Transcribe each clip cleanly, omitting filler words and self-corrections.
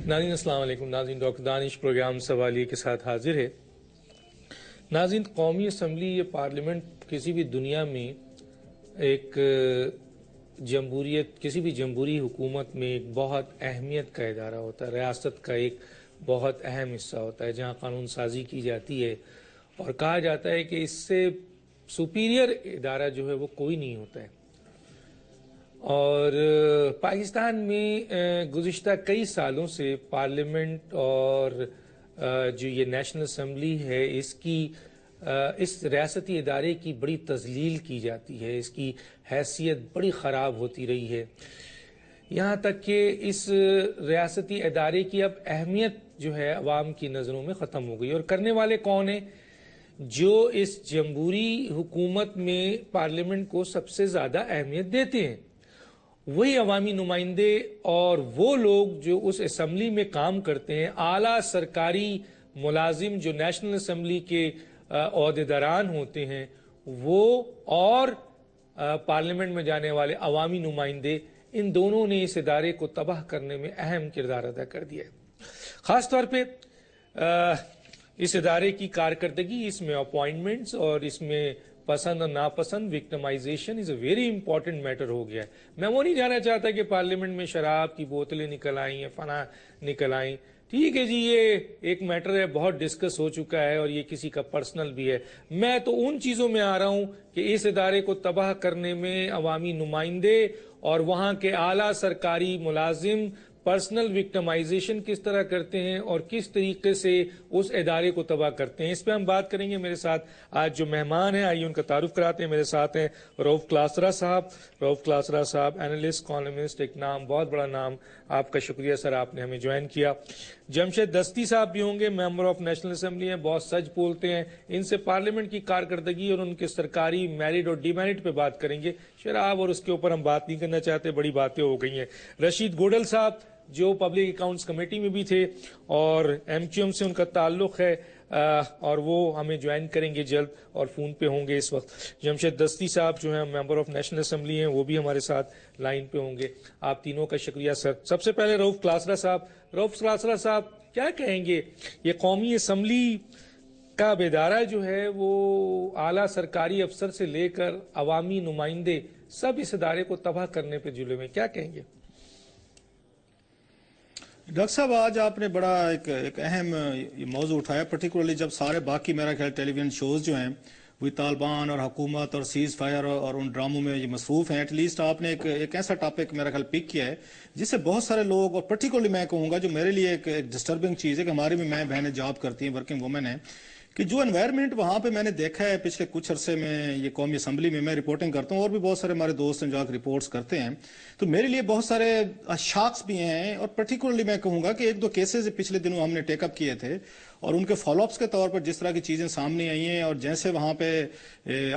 ناظرین السلام علیکم. ناظرین ڈاکٹر دانش پروگرام سوالیہ کے ساتھ حاضر ہے. ناظرین قومی اسمبلی یہ پارلیمنٹ کسی بھی دنیا میں ایک جمہوریت کسی بھی جمہوری حکومت میں ایک بہت اہمیت کا ادارہ ہوتا ہے. ریاست کا ایک بہت اہم حصہ ہوتا ہے جہاں قانون سازی کی جاتی ہے اور کہا جاتا ہے کہ اس سے سپیریئر ادارہ جو ہے وہ کوئی نہیں ہوتا ہے. اور پاکستان میں گزشتہ کئی سالوں سے پارلیمنٹ اور جو یہ نیشنل اسمبلی ہے اس ریاستی ادارے کی بڑی تذلیل کی جاتی ہے. اس کی حیثیت بڑی خراب ہوتی رہی ہے یہاں تک کہ اس ریاستی ادارے کی اب اہمیت جو ہے عوام کی نظروں میں ختم ہو گئی. اور کرنے والے کون ہیں؟ جو اس جمہوری حکومت میں پارلیمنٹ کو سب سے زیادہ اہمیت دیتے ہیں وہی عوامی نمائندے اور وہ لوگ جو اس اسمبلی میں کام کرتے ہیں. اعلیٰ سرکاری ملازم جو نیشنل اسمبلی کے عہدیداران ہوتے ہیں وہ اور پارلیمنٹ میں جانے والے عوامی نمائندے، ان دونوں نے اس ادارے کو تباہ کرنے میں اہم کردار ادا کر دیا ہے. خاص طور پہ اس ادارے کی کارکردگی، اس میں اپوائنٹمنٹس اور اس میں پسند اور ناپسند victimization is a very important matter ہو گیا ہے. میں وہ نہیں جانا چاہتا کہ پارلیمنٹ میں شراب کی بوتلیں نکل آئیں یا فنا نکل آئیں. ٹھیک ہے جی، یہ ایک میٹر ہے، بہت ڈسکس ہو چکا ہے اور یہ کسی کا پرسنل بھی ہے. میں تو ان چیزوں میں آ رہا ہوں کہ اس ادارے کو تباہ کرنے میں عوامی نمائندے اور وہاں کے اعلیٰ سرکاری ملازم پرسنل وکٹمائزیشن کس طرح کرتے ہیں اور کس طریقے سے اس ادارے کو تباہ کرتے ہیں. اس پہ ہم بات کریں گے. میرے ساتھ آج جو مہمان ہیں آئیے ان کا تعارف کراتے ہیں. میرے ساتھ ہیں رؤف کلاسرا صاحب. رؤف کلاسرا صاحب اینالسٹ، کالمسٹ، ایک نام، بہت بڑا نام. آپ کا شکریہ سر، آپ نے ہمیں جوائن کیا. جمشید دستی صاحب بھی ہوں گے، ممبر آف نیشنل اسمبلی ہیں، بہت سچ بولتے ہیں. ان سے پارلیمنٹ کی کارکردگی اور ان کے سرکاری میرٹ اور ڈی میرٹ پہ بات کریں گے. شراب اور اس کے اوپر ہم بات نہیں کرنا چاہتے، بڑی باتیں ہو گئی ہیں. رشید گوڈل صاحب جو پبلک اکاؤنٹس کمیٹی میں بھی تھے اور ایم کیو ایم سے ان کا تعلق ہے اور وہ ہمیں جوائن کریں گے جلد اور فون پہ ہوں گے اس وقت. جمشید دستی صاحب جو ہیں ممبر آف نیشنل اسمبلی ہیں، وہ بھی ہمارے ساتھ لائن پہ ہوں گے. آپ تینوں کا شکریہ سر. سب سے پہلے رؤف کلاسرا صاحب. رؤف کلاسرا صاحب کیا کہیں گے؟ یہ قومی اسمبلی کا ادارہ جو ہے وہ اعلیٰ سرکاری افسر سے لے کر عوامی نمائندے سب اس ادارے کو تباہ کرنے پہ جلے ہوئے، کیا کہیں گے؟ ڈاکٹر صاحب آج آپ نے بڑا ایک اہم موضوع اٹھایا، پرٹیکولرلی جب سارے باقی میرا خیال ٹیلی ویژن شوز جو ہیں وہ طالبان اور حکومت اور سیز فائر اور ان ڈراموں میں یہ مصروف ہیں. ایٹ لیسٹ آپ نے ایک ایسا ٹاپک میرا خیال پک کیا ہے جس سے بہت سارے لوگ، اور پرٹیکولرلی میں کہوں گا جو میرے لیے ایک ڈسٹربنگ چیز ہے کہ ہماری بھی میں بہنیں جاب کرتی ہیں، ورکنگ وومن ہیں، کہ جو انوائرمنٹ وہاں پہ میں نے دیکھا ہے پچھلے کچھ عرصے میں یہ قومی اسمبلی میں رپورٹنگ کرتا ہوں اور بھی بہت سارے ہمارے دوست ہیں جو آ کے رپورٹس کرتے ہیں، تو میرے لیے بہت سارے شاکس بھی ہیں. اور پرٹیکولرلی میں کہوں گا کہ ایک دو کیسز پچھلے دنوں ہم نے ٹیک اپ کیے تھے اور ان کے فالو اپس کے طور پر جس طرح کی چیزیں سامنے آئی ہیں، اور جیسے وہاں پہ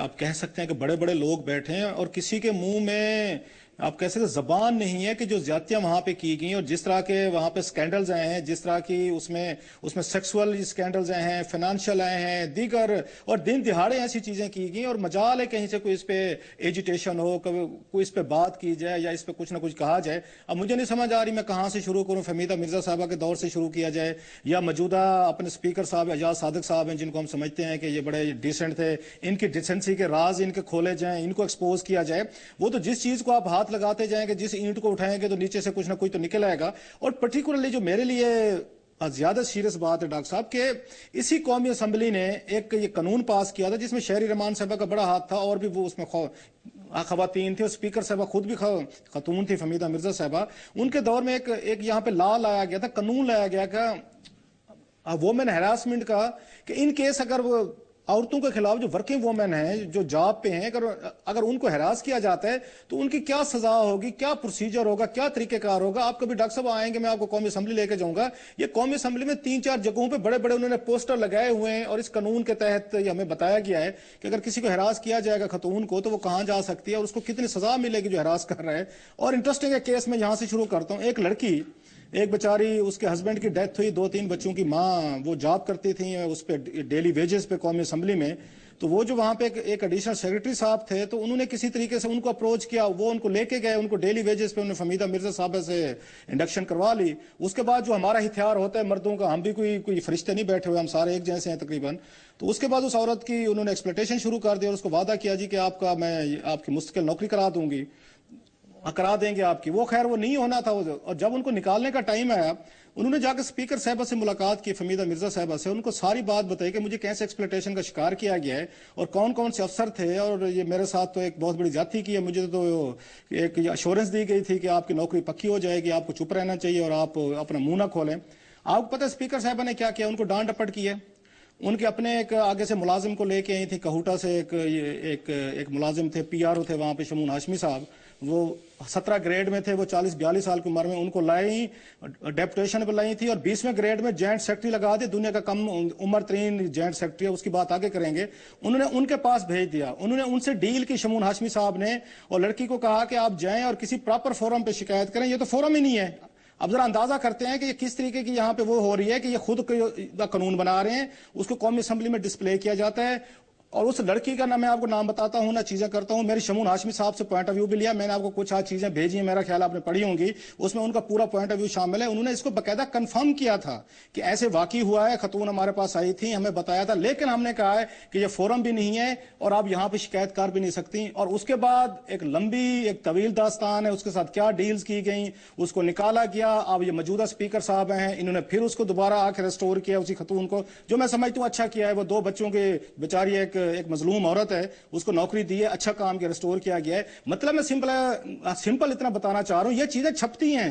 آپ کہہ سکتے ہیں کہ بڑے بڑے لوگ بیٹھے ہیں اور کسی کے منہ میں آپ کہہ سکتے زبان نہیں ہے کہ جو زیادتیاں وہاں پہ کی گئیں اور جس طرح کے وہاں پہ سکینڈلز آئے ہیں، جس طرح کی اس میں سیکسول سکینڈلز آئے ہیں، فائنانشل آئے ہیں، دیگر، اور دن دہاڑے ایسی چیزیں کی گئیں. اور مجال ہے کہیں سے کوئی اس پہ ایجیٹیشن ہو، کوئی اس پہ بات کی جائے یا اس پہ کچھ نہ کچھ کہا جائے. اب مجھے نہیں سمجھ آ رہی میں کہاں سے شروع کروں. فہمیدہ مرزا صاحبہ کے دور سے شروع کیا جائے یا موجودہ اپنے اسپیکر صاحب اعجاز صادق صاحب ہیں جن کو ہم سمجھتے ہیں کہ یہ بڑے ڈیسنٹ تھے، ان کی ڈیسنسی کے راز ان کے کھولے جائیں، ان کو ایکسپوز کیا جائے. وہ تو جس چیز کو آپ ہاتھ لگاتے جائیں گے، جس اینٹ کو اٹھائیں گے تو نیچے سے کچھ نہ کچھ تو نکل آئے گا. اور پرٹیکولرلی جو میرے لیے زیادہ سیریس بات ہے ڈاکٹر صاحب کہ اسی قومی اسمبلی نے ایک یہ قانون پاس کیا تھا جس میں شہری رحمان صاحبہ کا بڑا ہاتھ تھا اور بھی وہ اس میں خواتین تھے، اور اسپیکر صاحبہ خود بھی خاتون تھی فہمیدہ مرزا صاحبہ. ان کے دور میں ایک یہاں پہ لا لایا گیا تھا، قانون لایا گیا کہ وومن ہراسمنٹ کا، کہ ان کیس اگر وہ عورتوں کے خلاف جو ورکنگ وومن ہیں جو جاب پہ ہیں اگر ان کو ہراس کیا جاتا ہے تو ان کی کیا سزا ہوگی، کیا پروسیجر ہوگا، کیا طریقہ کار ہوگا. آپ کبھی ڈاکٹر صاحب آئیں گے میں آپ کو قومی اسمبلی لے کے جاؤں گا. یہ قومی اسمبلی میں 3-4 جگہوں پہ بڑے بڑے انہوں نے پوسٹر لگائے ہوئے ہیں اور اس قانون کے تحت یہ ہمیں بتایا گیا ہے کہ اگر کسی کو ہراس کیا جائے گا خاتون کو تو وہ کہاں جا سکتی ہے اور اس کو کتنی سزا ملے گی جو ہراس کر رہا ہے. اور انٹرسٹنگ ہے کیس میں یہاں سے شروع کرتا ہوں. ایک لڑکی، ایک بیچاری، اس کے ہسبینڈ کی ڈیتھ ہوئی، 2-3 بچوں کی ماں، وہ جاب کرتی تھی اس پہ ڈیلی ویجز پہ قومی اسمبلی میں. تو وہ جو وہاں پہ ایک ایڈیشنل سیکرٹری صاحب تھے تو انہوں نے کسی طریقے سے ان کو اپروچ کیا, وہ ان کو لے کے گئے, ان کو ڈیلی ویجز پہ انہوں نے فہمیدہ مرزا صاحبہ سے انڈکشن کروا لی. اس کے بعد جو ہمارا ہتھیار ہوتا ہے مردوں کا, ہم بھی کوئی فرشتے نہیں بیٹھے ہوئے, ہم سارے ایک جیسے ہیں تقریباً. تو اس کے بعد اس عورت کی انہوں نے ایکسپلوٹیشن شروع کر دی اور اس کو وعدہ کیا جی کہ میں آپ کی مستقل نوکری کرا دیں گے آپ کی. وہ خیر وہ نہیں ہونا تھا. اور جب ان کو نکالنے کا ٹائم آیا, انہوں نے جا کے اسپیکر صاحبہ سے ملاقات کی, فہمیدہ مرزا صاحبہ سے, ان کو ساری بات بتائی کہ مجھے کیسے ایکسپلوٹیشن کا شکار کیا گیا ہے اور کون کون سے افسر تھے, اور یہ میرے ساتھ تو ایک بہت بڑی زیادتی کی ہے. مجھے تو ایک ایشورنس دی گئی تھی کہ آپ کی نوکری پکی ہو جائے گی, آپ کو چپ رہنا چاہیے اور آپ اپنا منہ نہ کھولیں. آپ کو پتہ ہے اسپیکر صاحبہ نے کیا کیا, ان کو ڈانٹ ڈپٹ کی ہے. ان کے اپنے ایک آگے سے ملازم کو لے کے آئی تھی کہوٹا سے, ایک ملازم تھے, پی آر او تھے وہاں پہ, شمون ہاشمی صاحب. وہ 17 گریڈ میں تھے, وہ 40-42 سال کی عمر میں. ان کو لائی, ڈیپوٹیشن پہ لائی تھی, اور 20ویں گریڈ میں جوائنٹ سیکرٹری لگا دی, دنیا کا کم عمر ترین جوائنٹ سیکرٹری ہے, اس کی بات آگے کریں گے. انہوں نے ان کے پاس بھیج دیا, انہوں نے ان سے ڈیل کی شمون ہاشمی صاحب نے, اور لڑکی کو کہا کہ آپ جائیں اور کسی پراپر فورم پہ شکایت کریں. یہ تو فورم ہی نہیں ہے. اب ذرا اندازہ کرتے ہیں کہ یہ کس طریقے کی یہاں پہ وہ ہو رہی ہے کہ یہ خود قانون بنا رہے ہیں, اس کو قومی اسمبلی میں ڈسپلے کیا جاتا ہے. اور اس لڑکی کا نہ میں آپ کو نام بتاتا ہوں نہ چیزیں کرتا ہوں. میری شمون ہاشمی صاحب سے پوائنٹ آف ویو بھی لیا, میں نے آپ کو کچھ چیزیں بھیجی ہیں, میرا خیال آپ نے پڑھی ہوں گی, اس میں ان کا پورا پوائنٹ آف ویو شامل ہے. انہوں نے اس کو باقاعدہ کنفرم کیا تھا کہ ایسے واقعی ہوا ہے, خاتون ہمارے پاس آئی تھی, ہمیں بتایا تھا, لیکن ہم نے کہا ہے کہ یہ فورم بھی نہیں ہے اور آپ یہاں پہ شکایت کر بھی نہیں سکتی. اور اس کے بعد ایک لمبی ایک طویل داستان ہے, اس کے ساتھ کیا ڈیلز کی گئیں, اس کو نکالا گیا. اب یہ موجودہ اسپیکر صاحب ہیں, انہوں نے پھر اس کو دوبارہ آ کے ریسٹور کیا اسی خاتون کو, جو میں سمجھتا ہوں اچھا کیا ہے. وہ 2 بچوں کے بیچاری ایک مظلوم عورت ہے, اس کو نوکری دی ہے, اچھا کام کیا, ریسٹور کیا گیا ہے. مطلب میں سمپل اتنا بتانا چاہ رہا ہوں, یہ چیزیں چھپتی ہیں,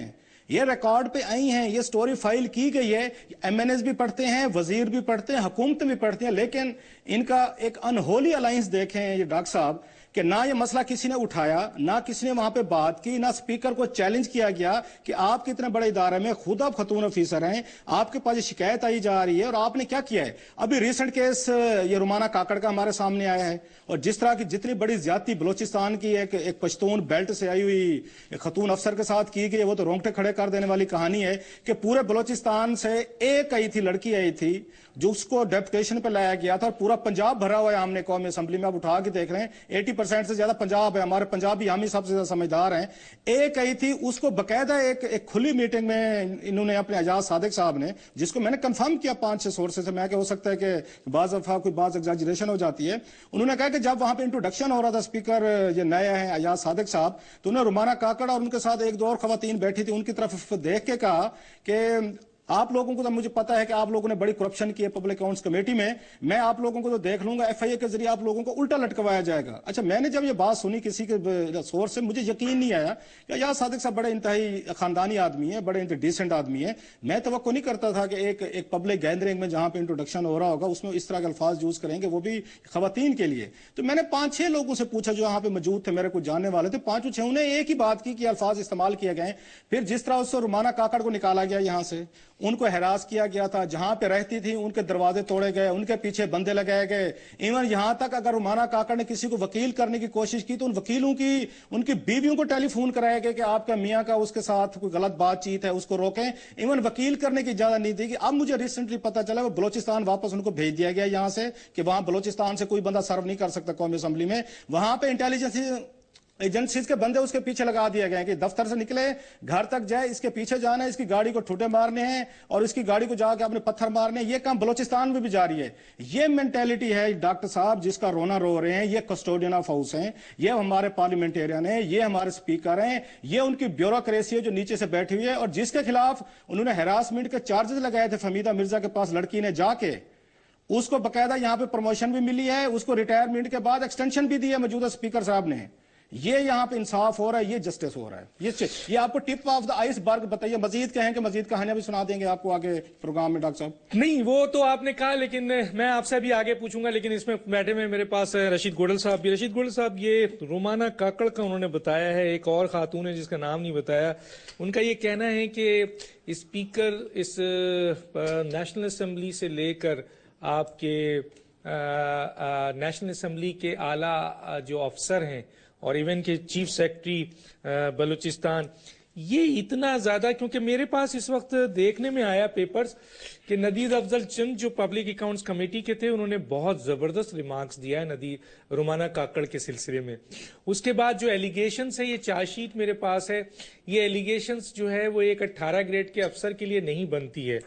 یہ ریکارڈ پہ آئی ہیں, یہ سٹوری فائل کی گئی ہے. ایم این ایس بھی پڑھتے ہیں, وزیر بھی پڑھتے ہیں, حکومتیں بھی پڑھتی ہیں, لیکن ان کا ایک انہولی الائنس دیکھیں یہ ڈاکٹر صاحب, کہ نہ یہ مسئلہ کسی نے اٹھایا, نہ کسی نے وہاں پہ بات کی, نہ اسپیکر کو چیلنج کیا گیا کہ آپ کے اتنے بڑے ادارے میں خود آپ خاتون آفیسر ہیں, آپ کے پاس یہ شکایت آئی جا رہی ہے اور آپ نے کیا کیا ہے. ابھی ریسنٹ کیس یہ رومانہ کاکڑ کا ہمارے سامنے آیا ہے, اور جس طرح کی جتنی بڑی زیادتی بلوچستان کی ایک پشتون بیلٹ سے آئی ہوئی ایک خاتون افسر کے ساتھ کی گئی, وہ تو رونگٹے کھڑے کر دینے والی کہانی ہے کہ پورے بلوچستان سے ایک آئی تھی, لڑکی آئی تھی, جو اس کو ڈیپوٹیشن پہ لایا گیا تھا, اور پورا پنجاب بھرا ہوا ہے. ہم نے قومی اسمبلی میں آپ اٹھا کے دیکھ رہے ہیں 80% سے زیادہ پنجاب ہے, ہمارے پنجابی ہم ہی سب سے زیادہ سمجھدار ہیں. ایک آئی تھی, اس کو باقاعدہ ایک کھلی میٹنگ میں انہوں نے اپنے اعجاز صادق صاحب نے, جس کو میں نے کنفرم کیا 5-6 سورسز سے, میں کہ ہو سکتا ہے کہ بعض دفعہ کوئی ایگزیجریشن ہو جاتی ہے, انہوں نے کہا کہ جب وہاں پہ انٹروڈکشن ہو رہا تھا, اسپیکر یہ نئے ہیں اعجاز صادق صاحب, تو انہوں نے رومانہ کاکڑ اور ان کے ساتھ 1-2 اور خواتین بیٹھی تھی, ان کی طرف دیکھ کے کہا کہ آپ لوگوں کو تو مجھے پتا ہے کہ آپ لوگوں نے بڑی کرپشن کی ہے پبلک اکاؤنٹس کمیٹی میں آپ لوگوں کو تو دیکھ لوں گا, ایف آئی اے کے ذریعے آپ لوگوں کو الٹا لٹکوایا جائے گا. اچھا, میں نے جب یہ بات سنی کسی کے سورس سے, مجھے یقین نہیں آیا کہ یار صادق صاحب بڑے انتہائی خاندانی آدمی ہیں, بڑے ڈیسنٹ آدمی ہیں. میں توقع نہیں کرتا تھا کہ ایک پبلک گیدرنگ میں جہاں پہ انٹروڈکشن ہو رہا ہوگا اس میں اس طرح کے الفاظ یوز کریں گے, وہ بھی خواتین کے لیے. تو میں نے 5-6 لوگوں سے پوچھا جو وہاں پہ موجود تھے, میرے کچھ جاننے والے تھے, 5-6 نے ایک ہی بات کی کہ الفاظ استعمال کیے گئے. پھر جس طرح اس سے رومانہ کاکڑ کو نکالا گیا, یہاں سے ان کو ہراس کیا گیا تھا, جہاں پہ رہتی تھی ان کے دروازے توڑے گئے, ان کے پیچھے بندے لگائے گئے. ایون یہاں تک اگر رومانہ کاکڑ نے کسی کو وکیل کرنے کی کوشش کی تو ان وکیلوں کی ان کی بیویوں کو ٹیلی فون کرایا گیا کہ آپ کا میاں کا اس کے ساتھ کوئی غلط بات چیت ہے, اس کو روکیں. ایون وکیل کرنے کی اجازت نہیں دی گئی. اب مجھے ریسنٹلی پتا چلا وہ بلوچستان واپس ان کو بھیج دیا گیا یہاں سے, کہ وہاں بلوچستان سے کوئی بندہ سرو نہیں کر سکتا قومی اسمبلی میں. وہاں پہ انٹیلیجنس ایجنسیز کے بندے اس کے پیچھے لگا دیے گئے کہ دفتر سے نکلے گھر تک جائے, اس کے پیچھے جانا ہے, اس کی گاڑی کو ٹھوٹے مارنے ہیں اور اس کی گاڑی کو جا کے اپنے پتھر مارنے ہیں. یہ کام بلوچستان میں بھی جاری ہے. یہ مینٹیلٹی ہے ڈاکٹر صاحب جس کا رونا رو رہے ہیں. یہ کسٹوڈین آف ہاؤس ہیں, یہ ہمارے پارلیمنٹیرین ہیں, یہ ہمارے اسپیکر ہیں, یہ ان کی بیوروکریسی ہے جو نیچے سے بیٹھی ہوئی ہے, اور جس کے خلاف انہوں نے ہراسمنٹ کے چارجز لگائے تھے. فہمیدہ مرزا کے پاس لڑکی نے جا کے, اس کو باقاعدہ یہاں پہ پروموشن بھی ملی ہے, اس کو ریٹائرمنٹ کے بعد ایکسٹینشن بھی دی ہے موجودہ اسپیکر صاحب نے. یہ یہاں پہ انصاف ہو رہا ہے, یہ جسٹس ہو رہا ہے. یہ آپ کو ٹپ آف دا آئس برگ بتائیے. مزید کہیں کہ مزید کہانیاں بھی سنا دیں گے آپ کو آگے پروگرام میں ڈاکٹر صاحب. نہیں, وہ تو آپ نے کہا, لیکن میں آپ سے بھی آگے پوچھوں گا, لیکن اس میں بیٹھے میں میرے پاس رشید گوڈل صاحب بھی. رشید گوڈل صاحب, یہ رومانہ کاکڑ کا انہوں نے بتایا ہے, ایک اور خاتون ہے جس کا نام نہیں بتایا, ان کا یہ کہنا ہے کہ اسپیکر اس نیشنل اسمبلی سے لے کر آپ کے نیشنل اسمبلی کے اعلیٰ جو افسر ہیں اور ایون کہ چیف سیکرٹری بلوچستان, یہ اتنا زیادہ، کیونکہ میرے پاس اس وقت دیکھنے میں آیا پیپرز کہ ندید افضل چند جو پبلک اکاؤنٹس کمیٹی کے تھے انہوں نے بہت زبردست ریمارکس دیا ہے رومانہ کاکڑ کے سلسلے میں. اس کے بعد جو ایلیگیشنز ہے، یہ چارج شیٹ میرے پاس ہے، یہ ایلیگیشنز جو ہے وہ ایک 18 گریڈ کے افسر کے لیے نہیں بنتی ہے.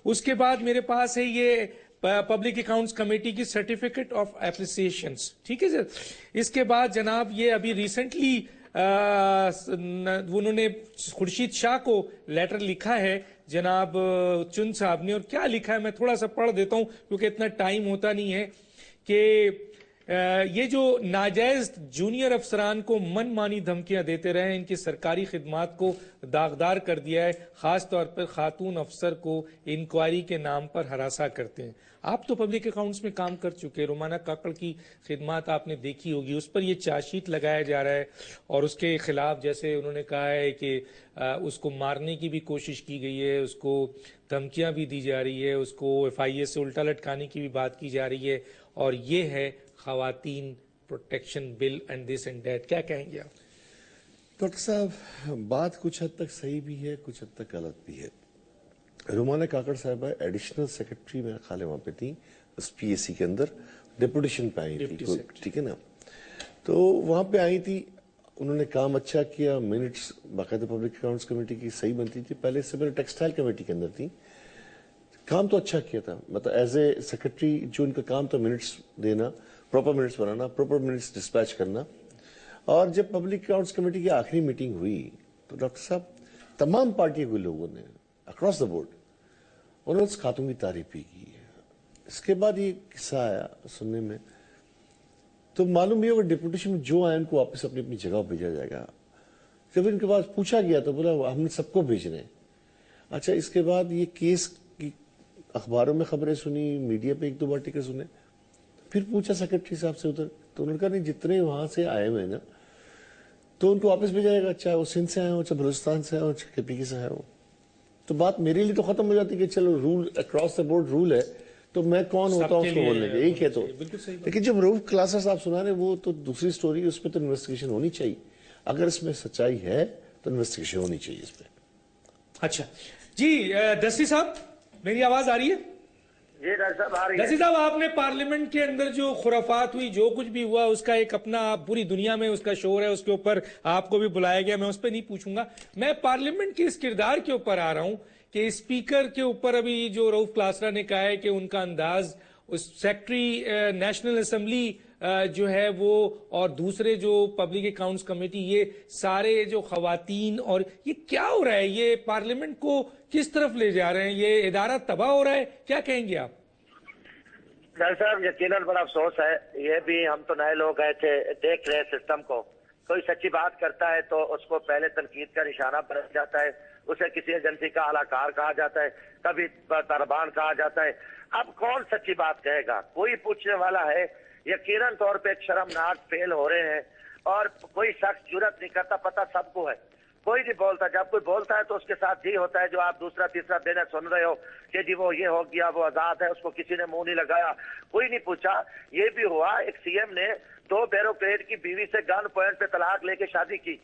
اس کے بعد میرے پاس ہے یہ پبلک اکاؤنٹس کمیٹی کی سرٹیفکیٹ آف اپریسیشنز، ٹھیک ہے سر. اس کے بعد جناب یہ ابھی ریسنٹلی انہوں نے خورشید شاہ کو لیٹر لکھا ہے جناب چند صاحب نے، اور کیا لکھا ہے میں تھوڑا سا پڑھ دیتا ہوں کیونکہ اتنا ٹائم ہوتا نہیں ہے، کہ یہ جو ناجائز جونیئر افسران کو من مانی دھمکیاں دیتے رہے ہیں، ان کی سرکاری خدمات کو داغدار کر دیا ہے، خاص طور پر خاتون افسر کو انکوائری کے نام پر ہراساں کرتے ہیں. آپ تو پبلک اکاؤنٹس میں کام کر چکے، رومانہ کاکڑ کی خدمات آپ نے دیکھی ہوگی، اس پر یہ چارج شیٹ لگایا جا رہا ہے اور اس کے خلاف جیسے انہوں نے کہا ہے کہ اس کو مارنے کی بھی کوشش کی گئی ہے، اس کو دھمکیاں بھی دی جا رہی ہے، اس کو FIA سے الٹا لٹکانے کی بھی بات کی جا رہی ہے، اور یہ ہے خواتین protection bill and this and that. کیا کہیں گے آپ؟ ڈاکٹر صاحب بات کچھ حد تک صحیح بھی ہے، کچھ حد تک غلط بھی ہے. رومانہ کاکڑ صاحبہ ایڈیشنل سیکرٹری میرا خیال ہے وہاں پہ تھی PAC کے اندر، ڈیپوٹیشن پہ آئی تھی، ٹھیک ہے نا. تو وہاں پہ آئی تھی، انہوں نے کام اچھا کیا، منٹس باقاعدہ پبلک اکاؤنٹس کمیٹی کی صحیح بنتی تھی. پہلے سے میں ٹیکسٹائل کمیٹی کے اندر تھی، کام تو اچھا کیا تھا. مطلب ایز اے سیکرٹری جو ان کا کام تھا منٹس دینا، پراپر منٹس بنانا، پراپر منٹس ڈسپیچ کرنا. اور جب پبلک اکاؤنٹس کمیٹی کی آخری میٹنگ ہوئی تو ڈاکٹر صاحب تمام پارٹیوں کے لوگوں نے اکراس دا بورڈ انہوں نے اس خاتون کی تعریف بھی کی. اس کے بعد یہ قصہ آیا سننے میں تو معلوم یہ ہوگا ڈپوٹیشن میں جو آئے ان کو واپس اپنی اپنی جگہ بھیجا جائے گا. جب ان کے پاس پوچھا گیا تو بولا ہم نے سب کو بھیجنے. اچھا اس کے بعد یہ کیس کی اخباروں میں خبریں سنی، میڈیا پہ 1-2 بار ٹکر سنے، پھر پوچھا سیکرٹری صاحب سے ادھر تو انہوں نے کہا نہیں جتنے وہاں سے آئے ہوئے نا تو ان کو واپس بھیجا جائے گا، چاہے وہ سندھ سے آئے ہوں، چاہے بلوچستان سے آئے ہوں، چاہے KPK سے آئے ہوں. تو بات میرے لیے تو ختم ہو جاتی کہ چلو rule across the board rule ہے تو میں کون ہوتا ہوں اس کو بولنے کے، یہی کہتا ہوں. لیکن جب روف کلاسز آپ سنا رہے وہ تو دوسری سٹوری، اس پہ تو انویسٹیگیشن ہونی چاہیے. اگر اس میں سچائی ہے تو انویسٹیگیشن ہونی چاہیے اس پہ. اچھا جی دستی صاحب میری آواز آ رہی ہے؟ جی ڈاکٹر صاحب آ رہی ہے. دستی صاحب آپ نے پارلیمنٹ کے اندر جو خرافات ہوئی، جو کچھ بھی ہوا، اس کا ایک اپنا پوری دنیا میں اس کا شور ہے، اس کے اوپر آپ کو بھی بلایا گیا، میں اس پہ نہیں پوچھوں گا. میں پارلیمنٹ کے اس کردار کے اوپر آ رہا ہوں کہ اسپیکر کے اوپر ابھی جو رؤف کلاسرا نے کہا ہے کہ ان کا انداز، اس سیکرٹری نیشنل اسمبلی جو ہے وہ اور دوسرے جو پبلک اکاؤنٹس کمیٹی، یہ سارے جو خواتین، اور یہ کیا ہو رہا ہے؟ یہ پارلیمنٹ کو کس طرف لے جا رہے ہیں؟ یہ ادارہ تباہ ہو رہا ہے، کیا کہیں گے آپ؟ ڈاکٹر صاحب یقیناً بڑا افسوس ہے، یہ بھی ہم تو نئے لوگ آئے تھے، دیکھ رہے سسٹم کو. کوئی سچی بات کرتا ہے تو اس کو پہلے تنقید کا نشانہ بن جاتا ہے، اسے کسی ایجنسی کا اعلی کہا جاتا ہے، کبھی طالبان کہا جاتا ہے. اب کون سچی بات کہے گا؟ کوئی پوچھنے والا ہے؟ یقیناً طور پہ ایک شرمناک فیل ہو رہے ہیں اور کوئی شخص جرات نہیں کرتا. پتہ سب کو ہے، کوئی نہیں بولتا. جب کوئی بولتا ہے تو اس کے ساتھ جی ہوتا ہے جو آپ دوسرا تیسرا دن سن رہے ہو کہ جی وہ یہ ہو گیا، وہ آزاد ہے، اس کو کسی نے منہ نہیں لگایا، کوئی نہیں پوچھا. یہ بھی ہوا ایک CM نے 2 بیوروکریٹ کی بیوی سے گن پوائنٹ پہ طلاق لے کے شادی کی،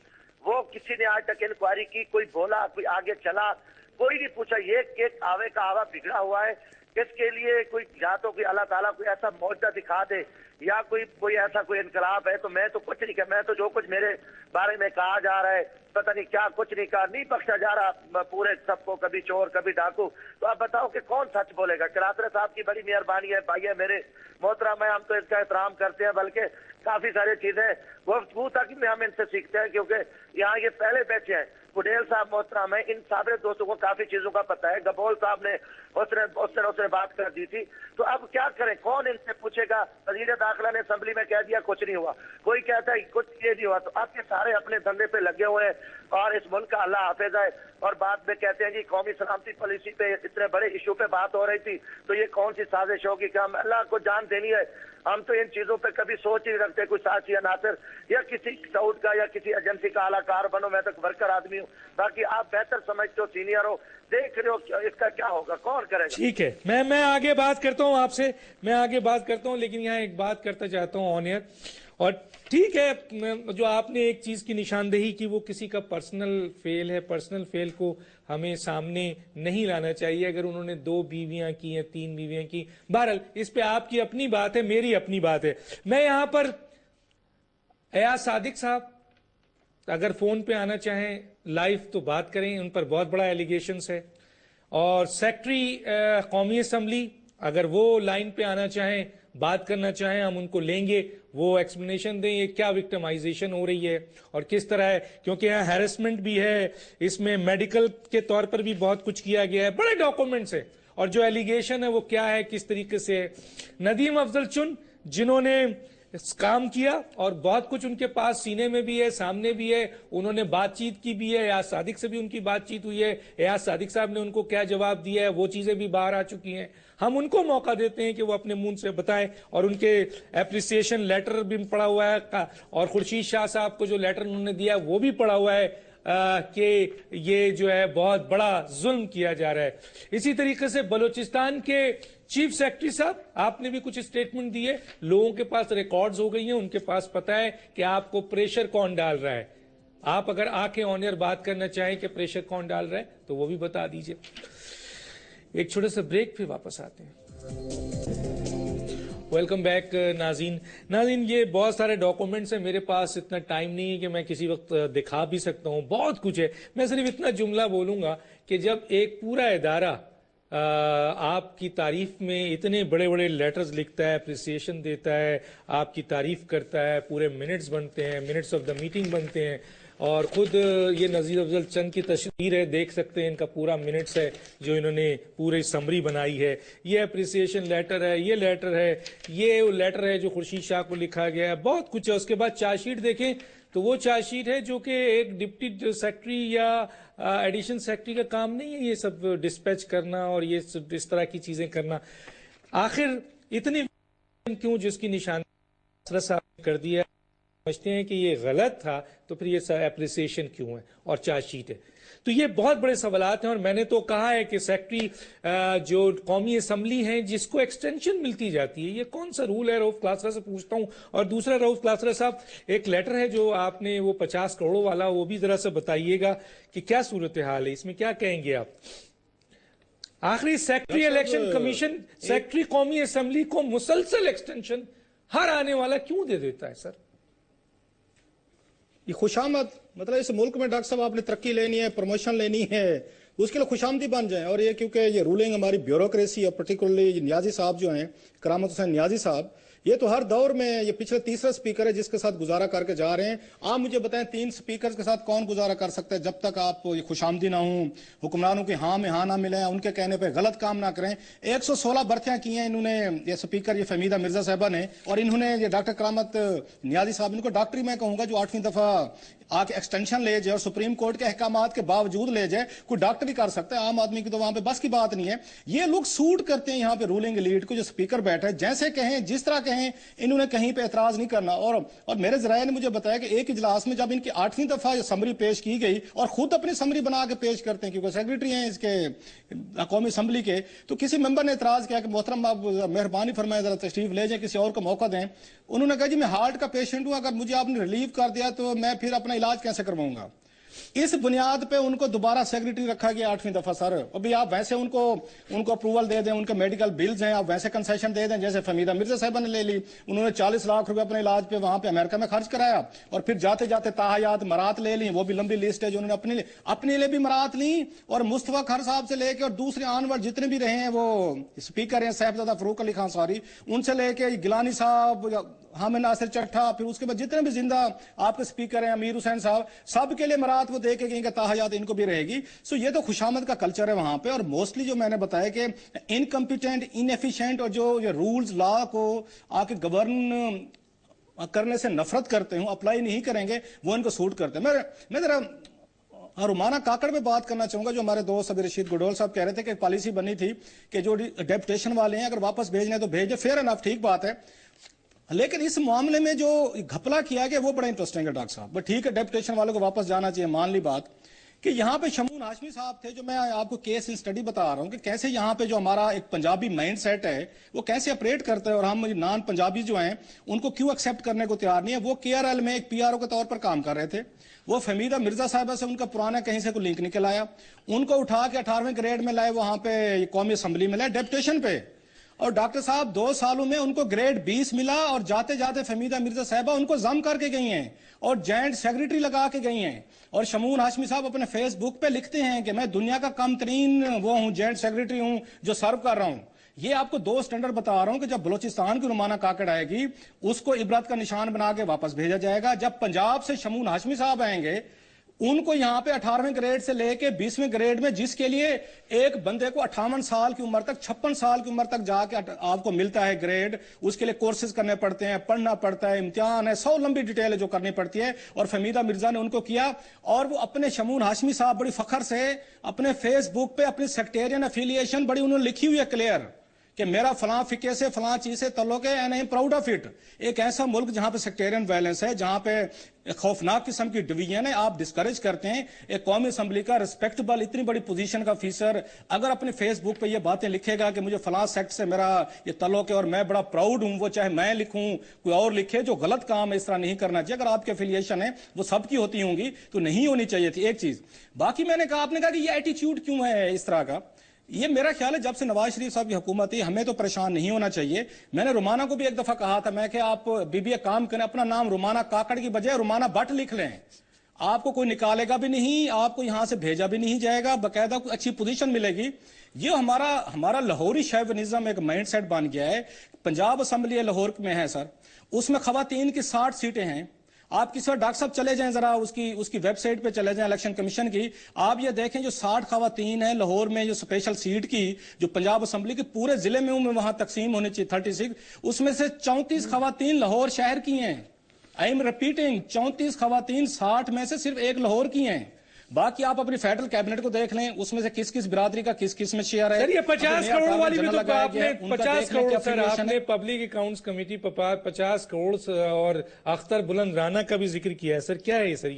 وہ کسی نے آج تک انکوائری کی؟ کوئی بولا؟ کوئی آگے چلا؟ کوئی نہیں پوچھا. یہ ایک آوے کا آوا بگڑا ہوا ہے. اس کے لیے کوئی یا تو کوئی اللہ تعالیٰ کوئی ایسا معجزہ دکھا دے یا کوئی ایسا کوئی انقلاب ہے. تو میں تو کچھ نہیں کہا، میں تو جو کچھ میرے بارے میں کہا جا رہا ہے پتہ نہیں کیا کچھ نہیں کہا، نہیں بخشا جا رہا پورے سب کو، کبھی چور کبھی ڈاکو. تو آپ بتاؤ کہ کون سچ بولے گا؟ کلاترا صاحب کی بڑی مہربانی ہے، بھائی ہے میرے محترم ہے، ہم تو اس کا احترام کرتے ہیں، بلکہ کافی ساری چیزیں گفتگو تک میں ہم ان سے سیکھتے ہیں کیونکہ یہاں یہ پہلے بیٹھے ہیں. پٹیل صاحب محترم ہے، ان سابق دوستوں کو کافی چیزوں کا پتہ ہے. گبول صاحب نے اس نے بات کر دی تھی. تو اب کیا کریں؟ کون ان سے پوچھے گا؟ وزیر داخلہ نے اسمبلی میں کہہ دیا کچھ نہیں ہوا، کوئی کہتا ہے کچھ یہ نہیں ہوا. تو اب یہ سارے اپنے دھندے پہ لگے ہوئے ہیں اور اس ملک کا اللہ حافظ ہے. اور بعد میں کہتے ہیں جی قومی سلامتی پالیسی پہ اتنے بڑے ایشو پہ بات ہو رہی تھی تو یہ کون سی سازش ہوگی کہ ہم اللہ کو جان دینی ہے؟ ہم تو ان چیزوں پہ کبھی سوچ ہی رکھتے کوئی ساتھ یا ناصر یا کسی سعود کا یا کسی ایجنسی کا اعلی کار بنو. میں تو ورکر آدمی ہوں. باقی آپ بہتر سمجھتے ہو، سینئر ہو، دیکھ رہے ہو اس کا کیا ہوگا، کون کرے گا؟ ٹھیک ہے، میں آگے بات کرتا ہوں آپ سے، میں آگے بات کرتا ہوں، لیکن یہاں ایک بات کرتا چاہتا ہوں آن ایئر، اور ٹھیک ہے جو آپ نے ایک چیز کی نشاندہی کی وہ کسی کا پرسنل فیل ہے، پرسنل فیل کو ہمیں سامنے نہیں لانا چاہیے. اگر انہوں نے 2 بیویاں کی ہیں 3 بیویاں کی، بہرحال اس پہ آپ کی اپنی بات ہے، میری اپنی بات ہے. میں یہاں پر ایاز صادق صاحب اگر فون پہ آنا چاہیں لائیو تو بات کریں، ان پر بہت بڑا ایلیگیشنز ہے. اور سیکٹری قومی اسمبلی اگر وہ لائن پہ آنا چاہیں بات کرنا چاہیں ہم ان کو لیں گے، وہ ایکسپلینیشن دیں یہ کیا وکٹمائزیشن ہو رہی ہے اور کس طرح ہے، کیونکہ یہاں ہیرسمنٹ بھی ہے، اس میں میڈیکل کے طور پر بھی بہت کچھ کیا گیا ہے، بڑے ڈاکومنٹس ہیں. اور جو ایلیگیشن ہے وہ کیا ہے، کس طریقے سے ہے. ندیم افضل چن جنہوں نے کام کیا اور بہت کچھ ان کے پاس سینے میں بھی ہے، سامنے بھی ہے، انہوں نے بات چیت کی بھی ہے، ایاز صادق سے بھی ان کی بات چیت ہوئی ہے، ایاز صادق صاحب نے ان کو کیا جواب دیا ہے وہ چیزیں بھی باہر آ چکی ہیں. ہم ان کو موقع دیتے ہیں کہ وہ اپنے منہ سے بتائیں، اور ان کے اپریسیشن لیٹر بھی پڑا ہوا ہے، اور خورشید شاہ صاحب کو جو لیٹر انہوں نے دیا وہ بھی پڑا ہوا ہے کہ یہ جو ہے بہت بڑا ظلم کیا جا رہا ہے. اسی طریقے سے بلوچستان کے چیف سیکرٹری صاحب آپ نے بھی کچھ سٹیٹمنٹ دیے، لوگوں کے پاس ریکارڈز ہو گئی ہیں، ان کے پاس پتہ ہے کہ آپ کو پریشر کون ڈال رہا ہے. آپ اگر آ کے آن ایئر بات کرنا چاہیں کہ پریشر کون ڈال رہا ہے تو وہ بھی بتا دیجئے. ایک چھوٹے سے بریک پہ واپس آتے ہیں. ویلکم بیک ناظرین یہ بہت سارے ڈاکومنٹس ہیں، میرے پاس اتنا ٹائم نہیں ہے کہ میں کسی وقت دکھا بھی سکتا ہوں، بہت کچھ ہے. میں صرف اتنا جملہ بولوں گا کہ جب ایک پورا ادارہ آپ کی تعریف میں اتنے بڑے بڑے لیٹرز لکھتا ہے، اپریسیشن دیتا ہے، آپ کی تعریف کرتا ہے، پورے منٹس بنتے ہیں، منٹس آف دا میٹنگ بنتے ہیں، اور خود یہ نذیر افضل چند کی تصویر ہے، دیکھ سکتے ہیں ان کا پورا منٹس ہے جو انہوں نے پورے سمری بنائی ہے. یہ اپریسیشن لیٹر ہے، یہ لیٹر ہے، یہ لیٹر ہے جو خورشید شاہ کو لکھا گیا ہے، بہت کچھ ہے. اس کے بعد چارج شیٹ دیکھیں تو وہ چارج شیٹ ہے جو کہ ایک ڈپٹی سیکرٹری یا ایڈیشن سیکرٹری کا کام نہیں ہے یہ سب ڈسپیچ کرنا اور یہ سب اس طرح کی چیزیں کرنا. آخر اتنی کیوں جس کی نشاندہی صاحب کر دیا، سمجھتے ہیں کہ یہ غلط تھا تو پھر یہ اپریسیشن کیوں ہے اور چارج شیٹ ہے. تو یہ بہت بڑے سوالات ہیں، اور میں نے تو کہا ہے کہ سیکرٹری جو قومی اسمبلی ہیں جس کو ایکسٹینشن ملتی جاتی ہے، یہ کون سا رول ہے؟ رؤف کلاسرا سے پوچھتا ہوں. اور دوسرا رؤف کلاسرا صاحب ایک لیٹر ہے جو آپ نے وہ 50 کروڑوں والا، وہ بھی ذرا سا بتائیے گا کہ کیا صورتحال ہے اس میں، کیا کہیں گے آپ؟ آخری سیکرٹری الیکشن کمیشن سیکرٹری قومی اسمبلی کو مسلسل ایکسٹینشن ہر آنے والا کیوں دے دیتا ہے سر؟ یہ خوش آمد مطلب اس ملک میں ڈاکٹر صاحب آپ نے ترقی لینی ہے، پروموشن لینی ہے، اس کے لیے خوش آمدی بن جائیں. اور یہ کیونکہ یہ رولنگ ہماری بیوروکریسی اور پرٹیکولرلی نیازی صاحب جو ہیں، کرامت حسین نیازی صاحب، یہ تو ہر دور میں یہ پچھلے تیسرا سپیکر ہے جس کے ساتھ گزارا کر کے جا رہے ہیں. آپ مجھے بتائیں 3 سپیکرز کے ساتھ کون گزارا کر سکتا ہے جب تک آپ یہ خوش آمدی نہ ہوں، حکمرانوں کی ہاں میں ہاں نہ ملیں، ان کے کہنے پہ غلط کام نہ کریں. 116 برتیاں کی ہیں انہوں نے، یہ سپیکر یہ فہمیدہ مرزا صاحبہ نے، اور انہوں نے یہ ڈاکٹر کرامت نیازی صاحب، ان کو ڈاکٹری میں کہوں گا جو 8ویں دفعہ آ کے ایکسٹینشن لے جائے اور سپریم کورٹ کے احکامات کے باوجود لے جائے. کوئی ڈاکٹر بھی کر سکتا ہے، عام آدمی کی تو وہاں پہ بس کی بات نہیں ہے. یہ لوگ سوٹ کرتے ہیں یہاں پہ رولنگ لیڈ کو، جو سپیکر بیٹھا ہے جیسے کہیں جس طرح کہیں، انہوں نے کہیں پہ اعتراض نہیں کرنا. اور میرے ذرائع نے مجھے بتایا کہ ایک اجلاس میں جب ان کی 8ویں دفعہ یہ سمری پیش کی گئی، اور خود اپنی سمری بنا کے پیش کرتے ہیں کیونکہ سیکرٹری ہیں اس کے قومی اسمبلی کے، تو کسی ممبر نے اعتراض کیا کہ محترم آپ مہربانی فرمائیں ذرا تشریف لے جائیں، کسی اور کو موقع دیں. انہوں نے کہا جی میں ہارٹ کا پیشنٹ ہوں، اگر مجھے آپ نے ریلیو کر دیا تو میں پھر اپنا علاج کیسے کرواؤں گا. اس بنیاد پہ ان کو دوبارہ سیکرٹری رکھا گیا 8ویں دفعہ. سر ابھی آپ ویسے ان کو اپروول دے دیں، ان کے میڈیکل بلز ہیں، آپ ویسے کنسیشن دے دیں جیسے فہمیدہ مرزا صاحبہ نے لے لی. انہوں نے 40 لاکھ روپے اپنے علاج پہ وہاں پہ امریکہ میں خرچ کرایا، اور پھر جاتے جاتے تاحیات مرات لے لی، وہ بھی لمبی لسٹ ہے جو انہوں نے اپنے لیے بھی مرات لی. اور مصطفیٰ کھر صاحب سے لے کے اور دوسرے آنور جتنے بھی رہے ہیں وہ اسپیکر ہیں، صاحبزادہ فروخ علی خان سوری، ان سے لے کے گیلانی صاحب، حامد ناصر چٹھا، پھر اس کے بعد جتنے بھی زندہ آپ کے سپیکر ہیں، امیر حسین صاحب، سب کے لیے مرات وہ دے کے گئیں کہ تاحیات ان کو بھی رہے گی. سو یہ تو خوشامد کا کلچر ہے وہاں پہ. اور موسٹلی جو میں نے بتایا کہ انکمپیٹنٹ، انیفیشینٹ، اور جو یہ رولز لا کو آ کے گورن کرنے سے نفرت کرتے ہوں، اپلائی نہیں کریں گے، وہ ان کو سوٹ کرتے ہیں. میں ذرا رومانہ کاکڑ میں بات کرنا چاہوں گا. جو ہمارے دوست ابھی رشید گڈول صاحب کہہ رہے تھے کہ ایک پالیسی بنی تھی کہ جو ڈیپوٹیشن والے ہیں اگر واپس بھیجنے تو بھیج دیں. فیئر انف، ٹھیک بات ہے، لیکن اس معاملے میں جو گھپلا کیا گیا وہ بڑا انٹرسٹنگ ہے ڈاکٹر صاحب. بٹ ٹھیک ہے ڈیپوٹیشن والوں کو واپس جانا چاہیے، مان لی بات. کہ یہاں پہ شمون ہاشمی صاحب تھے، جو میں آپ کو کیس اسٹڈی بتا رہا ہوں کہ کیسے یہاں پہ جو ہمارا ایک پنجابی مائنڈ سیٹ ہے وہ کیسے اپریٹ کرتا ہے، اور ہم نان پنجابی جو ہیں ان کو کیوں ایکسیپٹ کرنے کو تیار نہیں ہے۔ وہ KRL میں ایک PRO کے طور پر کام کر رہے تھے، وہ فہمیدہ مرزا صاحبہ سے ان کا پرانا کہیں سے کوئی لنک نکل آیا، ان کو اٹھا کے 18ویں گریڈ میں لائے، وہاں پہ قومی اسمبلی میں لائے ڈیپوٹیشن پہ، اور ڈاکٹر صاحب 2 سالوں میں ان کو گریڈ 20 ملا، اور جاتے جاتے فہمیدہ مرزا صاحبہ ان کو ضم کر کے گئی ہیں اور جوائنٹ سیکریٹری لگا کے گئی ہیں۔ اور شمون ہاشمی صاحب اپنے فیس بک پہ لکھتے ہیں کہ میں دنیا کا کم ترین وہ ہوں، جوائنٹ سیکریٹری ہوں جو سرو کر رہا ہوں۔ یہ آپ کو 2 سٹینڈرڈ بتا رہا ہوں کہ جب بلوچستان کی رومانہ کاکڑ آئے گی اس کو عبرت کا نشان بنا کے واپس بھیجا جائے گا۔ جب پنجاب سے شمون ہاشمی صاحب آئیں گے، ان کو یہاں پہ 18ویں گریڈ سے لے کے 20ویں گریڈ میں، جس کے لیے ایک بندے کو 58 سال کی عمر تک 56 سال کی عمر تک جا کے آپ کو ملتا ہے گریڈ، اس کے لیے کورسز کرنے پڑتے ہیں، پڑھنا پڑتا ہے، امتحان ہے، 100 لمبی ڈیٹیل ہے جو کرنی پڑتی ہے، اور فہمیدہ مرزا نے ان کو کیا۔ اور وہ اپنے شمون ہاشمی صاحب بڑی فخر سے اپنے فیس بک پہ اپنی سیکٹیرین افیلیشن بڑی انہوں نے لکھی ہوئی ہے کلیئر، کہ میرا فلاں فقہ سے فلاں چیز سے تعلق ہے، and I am proud of it. ایک ایسا ملک جہاں پہ سیکٹیرین وائلنس ہے، جہاں پہ خوفناک قسم کی ڈویژن ہے، آپ ڈسکریج کرتے ہیں ایک قومی اسمبلی کا ریسپیکٹبل اتنی بڑی پوزیشن کا افیسر اگر اپنے فیس بک پہ یہ باتیں لکھے گا کہ مجھے فلاں سیکٹ سے میرا یہ تعلق ہے اور میں بڑا پراؤڈ ہوں، وہ چاہے میں لکھوں کوئی اور لکھے، جو غلط کام ہے اس طرح نہیں کرنا چاہیے۔ اگر آپ کی افیلیشن ہے وہ سب کی ہوتی ہوں گی تو نہیں ہونی چاہیے تھی۔ ایک چیز باقی میں نے کہا، آپ نے کہا کہ یہ ایٹیچیوڈ کیوں ہے اس طرح کا، یہ میرا خیال ہے جب سے نواز شریف صاحب کی حکومت تھی ہمیں تو پریشان نہیں ہونا چاہیے۔ میں نے رومانہ کو بھی ایک دفعہ کہا تھا، میں کہ آپ ایک کام کریں، اپنا نام رومانہ کاکڑ کی بجائے رومانہ بٹ لکھ لیں، آپ کو کوئی نکالے گا بھی نہیں، آپ کو یہاں سے بھیجا بھی نہیں جائے گا، باقاعدہ کوئی اچھی پوزیشن ملے گی۔ یہ ہمارا لاہوری شیونزم ایک مائنڈ سیٹ بن گیا ہے۔ پنجاب اسمبلی لاہور میں ہے سر، اس میں خواتین کی 60 سیٹیں ہیں۔ آپ کسی ڈاکٹر صاحب چلے جائیں ذرا اس کی ویب سائٹ پہ چلے جائیں الیکشن کمیشن کی، آپ یہ دیکھیں جو 60 خواتین ہیں لاہور میں، جو اسپیشل سیٹ کی جو پنجاب اسمبلی کے پورے ضلع میں وہاں تقسیم ہونے چاہیے 36، اس میں سے 34 خواتین لاہور شہر کی ہیں۔ آئی ایم ریپیٹنگ، 34 خواتین 60 میں سے صرف ایک لاہور کی ہیں۔ باقی آپ اپنی فیڈرل کیبنٹ کو دیکھ لیں، اس میں سے کس کس برادری کا کس کس میں شیئر ہے۔ سر یہ 50 کروڑ والی بھی تو آپ نے 50 کروڑ سر آپ نے ہے۔ پبلک اکاؤنٹس کمیٹی 50 کروڑ اور اختر بلند رانا کا بھی ذکر کیا ہے سر، کیا ہے سر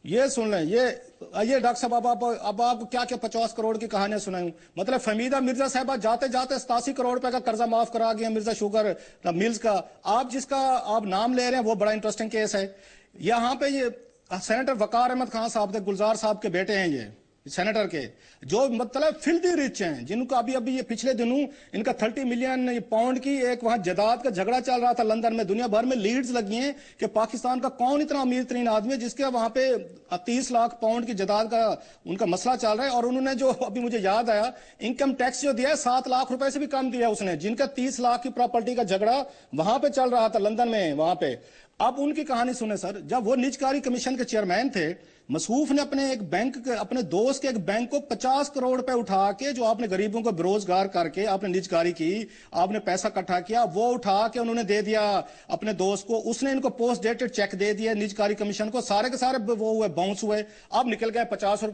یہ سن لیں، یہ ڈاکٹر صاحب اب آپ کو کیا 50 کروڑ کی کہانیاں سناؤں؟ مطلب فہمیدہ مرزا صاحبہ جاتے جاتے 87 کروڑ روپے کا قرضہ معاف کرا گیا مرزا شوگر ملز کا۔ آپ جس کا آپ نام لے رہے ہیں وہ بڑا انٹرسٹنگ کیس ہے۔ یہاں پہ یہ سینیٹر وقار احمد خان صاحب تھے، گلزار صاحب کے بیٹے ہیں، یہ سینیٹر کے، جو مطلب فلدی رچ ہیں، جن کو ابھی یہ پچھلے دنوں ان کا 30 ملین پاؤنڈ کی ایک وہاں جائیداد کا جھگڑا چل رہا تھا لندن میں، دنیا بھر میں لیڈز لگی ہیں کہ پاکستان کا کون اتنا امیر ترین آدمی ہے جس کے وہاں پہ 30 لاکھ پاؤنڈ کی جائیداد کا ان کا مسئلہ چل رہا ہے۔ اور انہوں نے جو ابھی مجھے یاد آیا، انکم ٹیکس جو دیا ہے 7 لاکھ روپے سے بھی کم دیا اس نے، جن کا 30 لاکھ کی پراپرٹی کا جھگڑا وہاں پہ چل رہا تھا لندن میں وہاں پہ۔ اب ان کی کہانی سنیں سر، جب وہ نجکاری کمیشن کے چیئرمین تھے، مصروف نے اپنے ایک بینک اپنے دوست کے ایک بینک کو 50 کروڑ روپے اٹھا کے، جو آپ نے غریبوں کو بروزگار کر کے آپ نے نجکاری کی، آپ نے پیسہ اکٹھا کیا، وہ اٹھا کے انہوں نے دے دیا اپنے دوست کو، اس نے ان کو پوسٹ ڈیٹڈ چیک دے دیا نجکاری کمیشن کو، سارے کے سارے وہ ہوئے باؤنس ہوئے، اب نکل گئے 50 کروڑ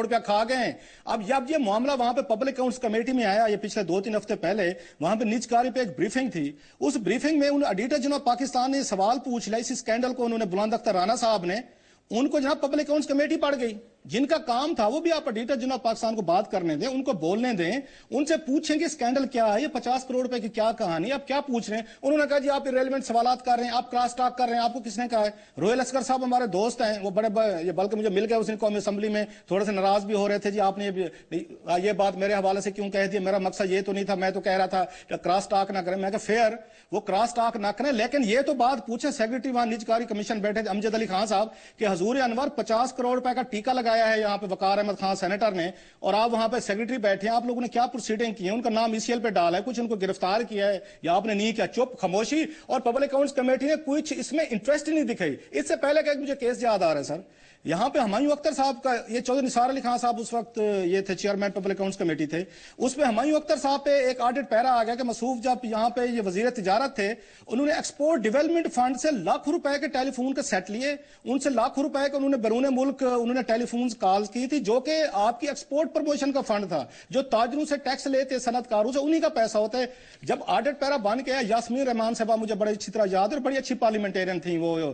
روپیہ کھا گئے۔ اب جب یہ معاملہ وہاں پہ پبلک اکاؤنٹس کمیٹی میں آیا، یہ پچھلے 2-3 ہفتے پہلے، وہاں پہ نجکاری پہ ایک بریفنگ تھی، اس بریفنگ میں ایڈیٹر جناب پاکستان نے سوال پوچھ لیا اس اسکینڈل کو، انہوں نے بلند اختر رانا صاحب نے، ان کو جناب پبلک اکاؤنٹس کمیٹی پڑ گئی، جن کا کام تھا وہ بھی آپ ایڈیٹر جناب پاکستان کو بات کرنے دیں، ان کو بولنے دیں، ان سے پوچھیں کہ اسکینڈل کیا ہے، یہ 50 کروڑ روپے کی کیا کہانی، آپ کیا پوچھ رہے ہیں؟ انہوں نے کہا جی آپ ریلیونٹ سوالات کر رہے ہیں، آپ کراس ٹاک کر رہے ہیں، آپ کو کس نے کہا ہے؟ روہل اصغر صاحب ہمارے دوست ہیں، وہ بڑے بلکہ مجھے مل گئے اس دن قومی اسمبلی میں، تھوڑے سے ناراض بھی ہو رہے تھے، جی آپ نے یہ بات میرے حوالے سے کیوں کہہ دی، میرا مقصد یہ تو نہیں تھا، میں تو کہہ رہا تھا کہ کراس ٹاک نہ کریں۔ میں کہا فیئر، وہ کراس ٹاک نہ کریں، لیکن یہ تو بات پوچھیں سیکرٹری وہاں نجکاری کمیشن بیٹھے امجد علی خان صاحب کہ حضور انور 50 کروڑ روپے کا ٹیکہ لگایا ہے یہاں پہ وقار احمد خان سینیٹر نے، اور آپ وہاں پہ سیکرٹری بیٹھے ہیں، آپ لوگوں نے کیا پروسیڈنگ کی ہے؟ ان کا نام ECL پہ ڈالا ہے، کچھ ان کو گرفتار کیا ہے یا آپ نے نہیں کیا؟ چپ خاموشی، اور پبلک اکاؤنٹس کمیٹی نے کچھ اس میں انٹرسٹ ہی نہیں دکھائی۔ اس سے پہلے کہ مجھے کیس یاد آ رہا ہے سر، یہاں پہ ہمایوں اختر صاحب کا، یہ چودھری نثار علی خان صاحب اس وقت یہ تھے چیئرمین پبلک اکاؤنٹس کمیٹی تھے، اس پہ ہمایوں اختر صاحب پہ ایک آڈٹ پیرا آ گیا کہ مصروف جب یہاں پہ یہ وزیر تجارت تھے، انہوں نے ایکسپورٹ ڈیولپمنٹ فنڈ سے لاکھ روپے کے ٹیلی فون کے سیٹ لیے، ان سے لاکھ روپے کے انہوں نے بیرون ملک انہوں نے ٹیلی فونز کالز کی تھی، جو کہ آپ کی ایکسپورٹ پروموشن کا فنڈ تھا، جو تاجروں سے ٹیکس لیتے صنعت کاروں سے، انہی کا پیسہ ہوتا ہے۔ جب آڈٹ پیرا بن گیا، یاسمین رحمان صاحبہ مجھے بڑی اچھی طرح یاد ہے، بڑی اچھی پارلیمنٹیرین تھیں وہ،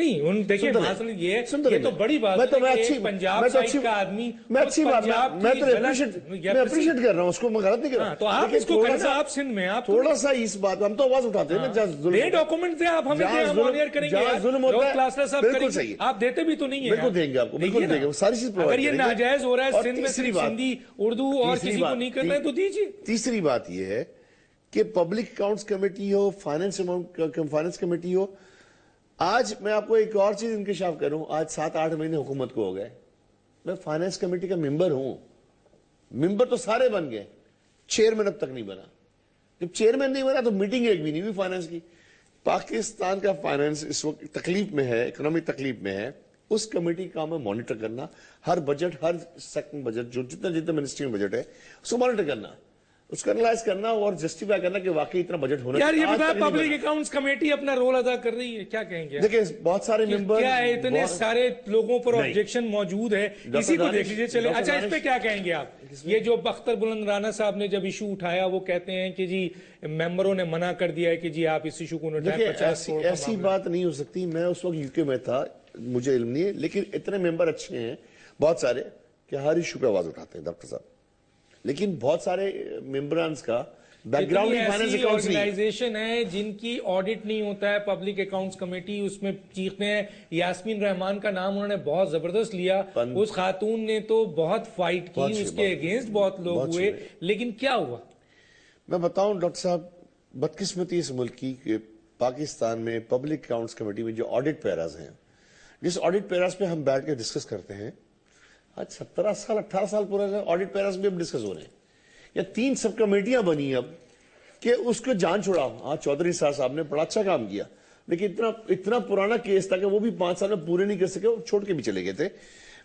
نہیں ان دیکھیں یہ تو بڑی بات ہے، پنجاب سائڈ کا آدمی میں اچھی بات میں تو اپریشیٹ کر رہا ہوں اس کو، میں غلط نہیں کر رہا، تو آپ اس کو کرنا، آپ سندھ میں آپ تھوڑا سا اس بات ہم تو آواز اٹھاتے ہیں نا، جہاں ظلم ڈاکومنٹ دیں آپ ہمیں، ہم آنر کریں گے، ظلم ہوتا ہے، بالکل صحیح، آپ دیتے بھی تو نہیں ہیں، بالکل دیں گے آپ کو، بالکل دیں گے، ساری چیز اگر یہ ناجائز ہو رہا ہے سندھ میں صرف سندھی اردو اور کسی کو نہیں کرنا ہے تو دیجیے۔ تیسری بات یہ ہے کہ پبلک اکاؤنٹس کمیٹی ہو، فائنانس کمیٹی ہو، آج میں آپ کو ایک اور چیز انکشاف کروں، آج 7-8 مہینے حکومت کو ہو گئے، میں فائنانس کمیٹی کا ممبر ہوں، ممبر تو سارے بن گئے، چیئرمین اب تک نہیں بنا، جب چیئرمین نہیں بنا تو میٹنگ ایک بھی نہیں ہوئی فائنانس کی۔ پاکستان کا فائنانس اس وقت تکلیف میں ہے، اکنامک تکلیف میں ہے، اس کمیٹی کا کام ہے مانیٹر کرنا، ہر بجٹ، ہر سیکٹر بجٹ، جو جتنا منسٹری میں بجٹ ہے اس کو مانیٹر کرنا، اس کو انالائز کرنا اور جسٹیفائی کرنا کہ واقعی اتنا بجٹ ہونا چاہیے۔ یار یہ بتا، پبلک اکاؤنٹس کمیٹی اپنا رول ادا کر رہی ہے، کیا کہیں گے؟ دیکھیں بہت سارے ممبر، کیا ہے اتنے سارے لوگوں پر آبجیکشن موجود ہے، اسی کو دیکھ لیجئے چلے۔ اچھا اس پہ کیا کہیں گے آپ؟ یہ جو اختر بلند رانا صاحب نے جب ایشو اٹھایا، وہ کہتے ہیں کہ جی ممبروں نے منع کر دیا ہے کہ جی آپ اس ایشو کو اٹھائیں، 50 کروڑ کا ایسی بات نہیں ہو سکتی، میں اس وقت یو کے میں تھا، مجھے علم نہیں ہے، لیکن اتنے ممبر اچھے ہیں بہت سارے کہ ہر ایشو پہ آواز اٹھاتے ہیں ڈاکٹر صاحب، لیکن بہت سارے ممبرانز کا بیک گراؤنڈ فائنانس اکاؤنٹس نہیں۔ آرگنائزیشن ہے جن کی آڈٹ نہیں ہوتا ہے، پبلک اکاؤنٹس کمیٹی اس میں چیختے ہیں۔ یاسمین رحمان کا نام انہوں نے بہت زبردست لیا، اس خاتون نے تو بہت فائٹ کی، اس کے اگینسٹ بہت لوگ ہوئے، لیکن کیا ہوا؟ میں بتاؤں ڈاکٹر صاحب، بدقسمتی اس ملک کی کہ پاکستان میں پبلک اکاؤنٹس کمیٹی میں جو آڈٹ پیراز ہیں، جس آڈٹ پیراز پہ ہم بیٹھ کے ڈسکس کرتے ہیں، آج 17 سال 18 سال پورا آڈٹ پیراز بھی اب ڈسکس ہو رہے ہیں، یا 3 سب کمیٹیاں بنی اب کہ اس کو جان چھوڑا۔ ہاں چودھری صاحب نے بڑا اچھا کام کیا، لیکن اتنا پرانا کیس تھا کہ وہ بھی 5 سال میں پورے نہیں کر سکے، وہ چھوڑ کے بھی چلے گئے تھے۔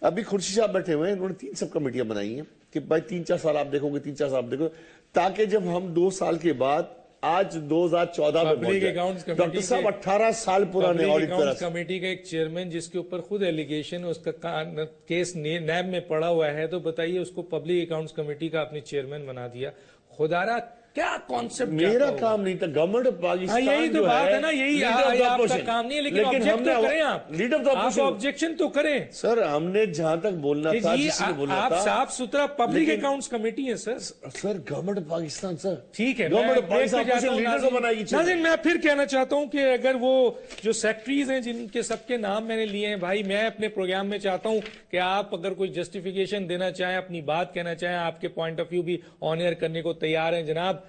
ابھی خورشید صاحب بیٹھے ہوئے ہیں، انہوں نے 3 سب کمیٹیاں بنائی ہیں کہ بھائی 3-4 سال آپ دیکھو گے، 3-4 سال آپ دیکھو، تاکہ جب ہم 2 سال کے بعد آج 2014 میں پہنچ جائے۔ ڈاکٹر صاحب 18 سال پرانے آڈٹ پیراز کمیٹی کا ایک چیئرمین جس کے اوپر خود ایلیگیشن، اس کا کیس نیب میں پڑا ہوا ہے، تو بتائیے اس کو پبلک اکاؤنٹس کمیٹی کا اپنے چیئرمین بنا دیا۔ خدارا کیا کانسیپٹ؟ میرا کام نہیں تھا، گورنمنٹ آف پاکستان یہی تو بات ہے نا، یہی آپ کا کام نہیں ہے، لیکن آبجیکٹ تو کریں، آپ آبجیکشن تو کریں سر۔ ہم نے جہاں تک بولنا تھا، جس نے بولنا تھا، آپ صاف ستھرا پبلک اکاؤنٹس کمیٹی ہے سر۔ سر گورنمنٹ آف پاکستان سر، ٹھیک ہے، گورنمنٹ آف پاکستان لیڈر کو بنائے گی۔ ناظرین میں پھر کہنا چاہتا ہوں کہ اگر وہ جو سیکٹریز ہیں جن کے سب کے نام میں نے لیے ہیں، بھائی میں اپنے پروگرام میں چاہتا ہوں کہ آپ اگر کوئی جسٹیفیکیشن دینا چاہیں، اپنی بات کہنا چاہیں، آپ کے پوائنٹ آف ویو بھی آن ایئر کرنے کو تیار ہیں۔ جناب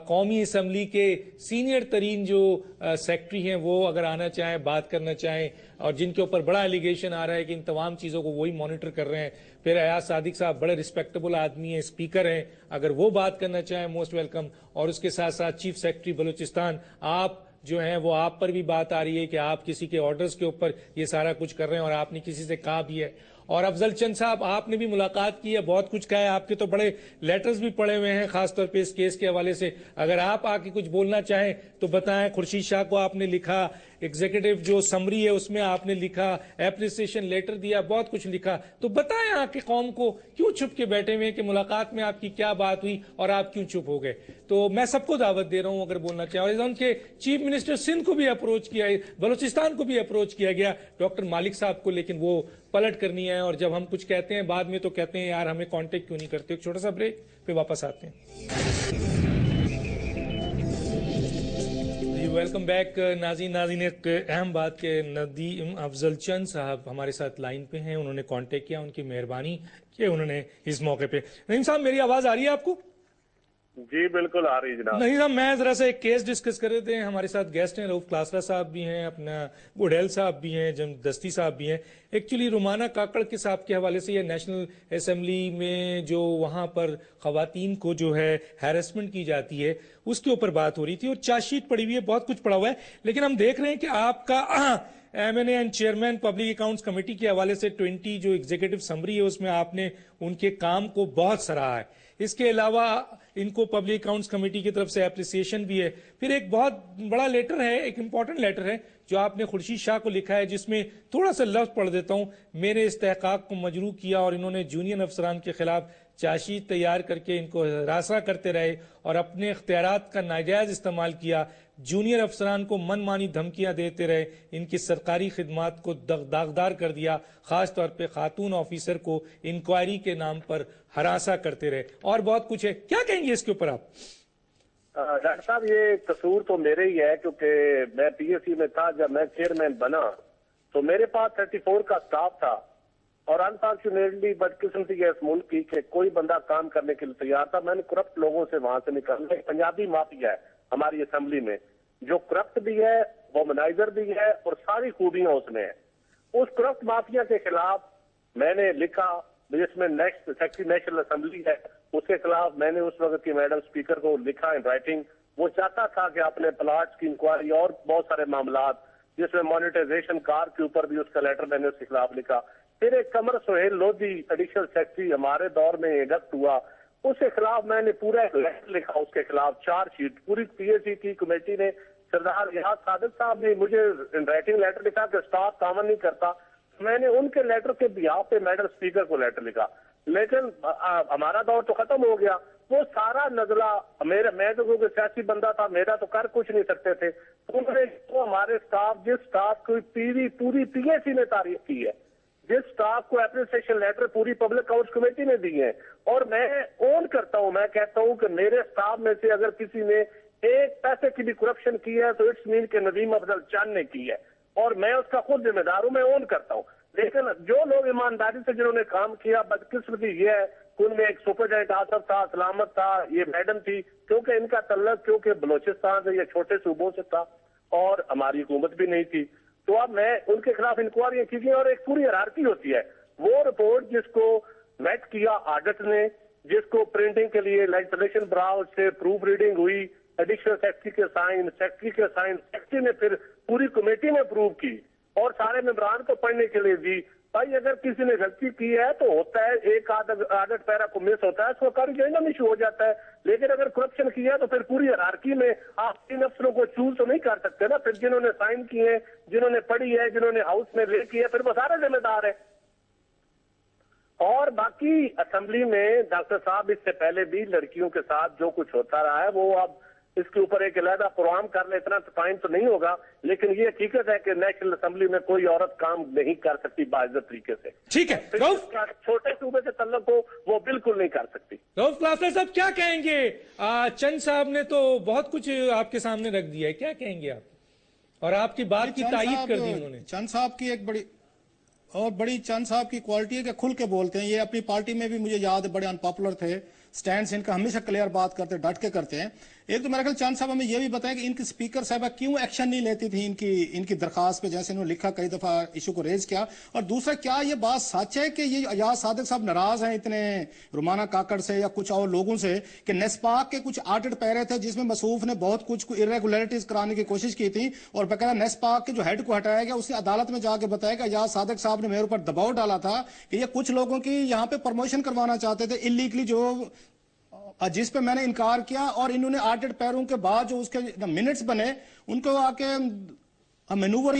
قومی اسمبلی کے سینئر ترین جو سیکٹری ہیں وہ اگر آنا چاہیں، بات کرنا چاہیں، اور جن کے اوپر بڑا ایلیگیشن آ رہا ہے کہ ان تمام چیزوں کو وہی مانیٹر کر رہے ہیں، پھر ایاز صادق صاحب بڑے ریسپیکٹیبل آدمی ہیں، اسپیکر ہیں، اگر وہ بات کرنا چاہیں موسٹ ویلکم۔ اور اس کے ساتھ ساتھ چیف سیکرٹری بلوچستان، آپ جو ہیں وہ آپ پر بھی بات آ رہی ہے کہ آپ کسی کے آرڈرز کے اوپر یہ سارا کچھ کر رہے ہیں، اور آپ نے کسی سے کہا بھی ہے۔ اور افضل چند صاحب آپ نے بھی ملاقات کی ہے، بہت کچھ کہا ہے، آپ کے تو بڑے لیٹرز بھی پڑے ہوئے ہیں خاص طور پہ اس کیس کے حوالے سے، اگر آپ آ کے کچھ بولنا چاہیں تو بتائیں۔ خورشید شاہ کو آپ نے لکھا، ایگزیکٹو جو سمری ہے اس میں آپ نے لکھا، اپریسیشن لیٹر دیا، بہت کچھ لکھا، تو بتائیں آ کے قوم کو کیوں چھپ کے بیٹھے ہوئے کہ ملاقات میں آپ کی کیا بات ہوئی اور آپ کیوں چپ ہو گئے۔ تو میں سب کو دعوت دے رہا ہوں اگر بولنا چاہیں، اور ان کے چیف منسٹر سندھ کو بھی اپروچ کیا ہے، بلوچستان کو بھی اپروچ کیا گیا، ڈاکٹر مالک صاحب کو، لیکن وہ پلٹ کرنی ہے، اور جب ہم کچھ کہتے ہیں بعد میں تو کہتے ہیں یار ہمیں کانٹیکٹ کیوں نہیں کرتے۔ ایک چھوٹا سا بریک پھر واپس آتے ہیں۔ ویلکم بیک ناظرین، ایک اہم بات کہ ندیم افضل چند صاحب ہمارے ساتھ لائن پہ ہیں، انہوں نے کانٹیکٹ کیا، ان کی مہربانی کہ انہوں نے اس موقع پہ۔ ندیم صاحب میری آواز آ رہی ہے آپ کو؟ جی بالکل آ رہی جناب۔ نہیں صاحب میں ذرا سا ایک کیس ڈسکس کر رہے تھے، ہمارے ساتھ گیسٹ ہیں، رؤف کلاسرا صاحب بھی ہیں، اپنا بوڈھیل صاحب بھی ہیں، دستی صاحب بھی ہیں۔ ایکچولی رومانہ کاکڑ کے صاحب کے حوالے سے یہ نیشنل اسمبلی میں جو وہاں پر خواتین کو جو ہے ہیرسمنٹ کی جاتی ہے اس کے اوپر بات ہو رہی تھی، اور چارج شیٹ پڑی ہوئی ہے، بہت کچھ پڑا ہوا ہے، لیکن ہم دیکھ رہے ہیں کہ آپ کا M N A and chairman public accounts committee کے حوالے سے 20 جو ایگزیکٹو سمری ہے اس میں آپ نے ان کے کام کو بہت سراہا ہے۔ اس کے علاوہ ان کو پبلک اکاؤنٹس کمیٹی کی طرف سے اپریسیشن بھی ہے۔ پھر ایک بہت بڑا لیٹر ہے، ایک امپورٹنٹ لیٹر ہے جو آپ نے خورشید شاہ کو لکھا ہے، جس میں تھوڑا سا لفظ پڑھ دیتا ہوں، میرے استحقاق کو مجروح کیا اور انہوں نے جونین افسران کے خلاف چاشی تیار کر کے ان کو ہراساں کرتے رہے اور اپنے اختیارات کا ناجائز استعمال کیا، جونیئر افسران کو من مانی دھمکیاں دیتے رہے، ان کی سرکاری خدمات کو داغدار کر دیا، خاص طور پہ خاتون آفیسر کو انکوائری کے نام پر ہراساں کرتے رہے، اور بہت کچھ ہے. کیا کہیں گے اس کے اوپر آپ؟ ڈاکٹر صاحب یہ قصور تو میرے ہی ہے، کیونکہ میں پی ایس سی میں تھا جب میں چیئرمین بنا تو میرے پاس 34 کا سٹاف تھا، اور انفارچونیٹلی بدقسمتی ہے اس ملک کی کہ کوئی بندہ کام کرنے کے لیے تیار تھا. میں نے کرپٹ لوگوں سے وہاں سے نکالنا. ایک پنجابی مافیا ہے ہماری اسمبلی میں جو کرپٹ بھی ہے، وومنائزر بھی ہے، اور ساری خوبیاں اس میں ہیں. اس کرپٹ مافیا کے خلاف میں نے لکھا، جس میں نیکسٹ سیکرٹری نیشنل اسمبلی ہے، اس کے خلاف میں نے اس وقت کی میڈم اسپیکر کو لکھا ان رائٹنگ. وہ چاہتا تھا کہ اپنے پلاٹس کی انکوائری اور بہت سارے معاملات، جس میں مانیٹائزیشن کار کے اوپر بھی اس کا لیٹر میں نے اس کے خلاف لکھا. پھر ایک قمر سہیل لودھی ایڈیشنل سیکرٹری ہمارے دور میں انڈکٹ ہوا، اس کے خلاف میں نے پورا ایک لیٹر لکھا، اس کے خلاف چارج شیٹ. پوری پی ایس سی کی کمیٹی نے، سردار ریاض صادق صاحب نے مجھے رائٹنگ لیٹر لکھا کہ اسٹاف کامن نہیں کرتا. میں نے ان کے لیٹر کے بیہاف پہ میڈم اسپیکر کو لیٹر لکھا. لیکن ہمارا دور تو ختم ہو گیا. وہ سارا نزلہ میں تو کیونکہ سیاسی بندہ تھا، میرا تو کر کچھ نہیں سکتے تھے. انہوں نے ہمارے اسٹاف، جس اسٹاف کو پوری پی ایس سی نے تعریف کی ہے، جس اسٹاف کو اپریسیشن لیٹر پوری پبلک اکاؤنٹس کمیٹی نے دی ہے، اور میں اون کرتا ہوں، میں کہتا ہوں کہ میرے اسٹاف میں سے اگر کسی نے ایک پیسے کی بھی کرپشن کی ہے تو اٹس مین کہ ندیم افضل چاند نے کی ہے، اور میں اس کا خود ذمہ دار ہوں، میں اون کرتا ہوں. لیکن جو لوگ ایمانداری سے جنہوں نے کام کیا، بدقسمتی یہ ہے کہ ان میں ایک سپرڈینٹ آصف تھا، سلامت تھا، یہ میڈم تھی، کیونکہ ان کا تعلق کیونکہ بلوچستان سے یا چھوٹے صوبوں سے تھا اور ہماری حکومت بھی نہیں تھی. تو اب میں ان کے خلاف انکوائریاں کی گئی، اور ایک پوری ہیرارکی ہوتی ہے. وہ رپورٹ جس کو میٹ کیا آڈٹ نے، جس کو پرنٹنگ کے لیے لیجسلیشن براؤز سے پروف ریڈنگ ہوئی، ایڈیشنل سیکرٹری کے سائن، سیکرٹری نے پھر پوری کمیٹی نے اپروو کی اور سارے ممبران کو پڑھنے کے لیے دی. بھائی اگر کسی نے غلطی کی ہے تو ہوتا ہے، ایک آڈٹ پیرا کو مس ہوتا ہے، اس کو کارریجنڈم ایشو ہو جاتا ہے. لیکن اگر کرپشن کیا ہے تو پھر پوری ہیرارکی میں آپ 3 افسروں کو چوز تو نہیں کر سکتے نا. پھر جنہوں نے سائن کیے ہیں، جنہوں نے پڑھی ہے، جنہوں نے ہاؤس میں لے کی ہے، پھر وہ سارے ذمہ دار ہیں. اور باقی اسمبلی میں ڈاکٹر صاحب اس سے پہلے بھی لڑکیوں کے ساتھ جو کچھ ہوتا رہا ہے، وہ اب اس کے اوپر ایک علیحدہ پروگرام کر لیں، اتنا ٹائم تو نہیں ہوگا. لیکن یہ حقیقت ہے کہ نیشنل اسمبلی میں کوئی عورت کام نہیں کر سکتی باعزت طریقے سے. ٹھیک ہے، چھوٹے صوبے سے تعلق ہو وہ بالکل نہیں کر سکتی. رؤف کلاسر صاحب کیا کہیں گے؟ چند صاحب نے تو بہت کچھ آپ کے سامنے رکھ دیا ہے، کیا کہیں گے آپ؟ اور آپ کی بات کی تائید کر دی انہوں نے. چند صاحب کی ایک بڑی چند صاحب کی کوالٹی ہے کہ کھل کے بولتے ہیں. یہ اپنی پارٹی میں بھی مجھے یاد ہے بڑے ان پاپولر تھے، سٹینڈز ان کا ہمیشہ کلیئر بات کرتے، ڈٹ کے کرتے ہیں. ایک تو میرا خیال چند صاحب ہمیں یہ بھی بتائیں کہ ان کی اسپیکر صاحبہ کیوں ایکشن نہیں لیتی تھی ان کی درخواست پہ، جیسے انہوں نے لکھا کئی دفعہ ایشو کو ریز کیا. اور دوسرا، کیا یہ بات سچ ہے کہ یہ ایاز صادق صاحب ناراض ہیں اتنے رومانہ کاکڑ سے یا کچھ اور لوگوں سے کہ نیسپاک کے کچھ آڈٹ پیرے تھے جس میں مصروف نے بہت کچھ ارریگولیرٹیز کرانے کی کوشش کی تھی، اور باقاعدہ نیسپاک کے جو ہیڈ کو ہٹایا گیا، اس نے عدالت میں جا کے بتایا کہ ایاز صادق صاحب نے میرے اوپر دباؤ ڈالا تھا کہ یہ کچھ لوگوں کی یہاں پہ پروموشن کروانا چاہتے تھے انلیگلی، جس پہ میں نے انکار کیا. اور انہوں نے آڈٹ پیروں کے بعد جو اس کے منٹس بنے ان کو آ کے مینوور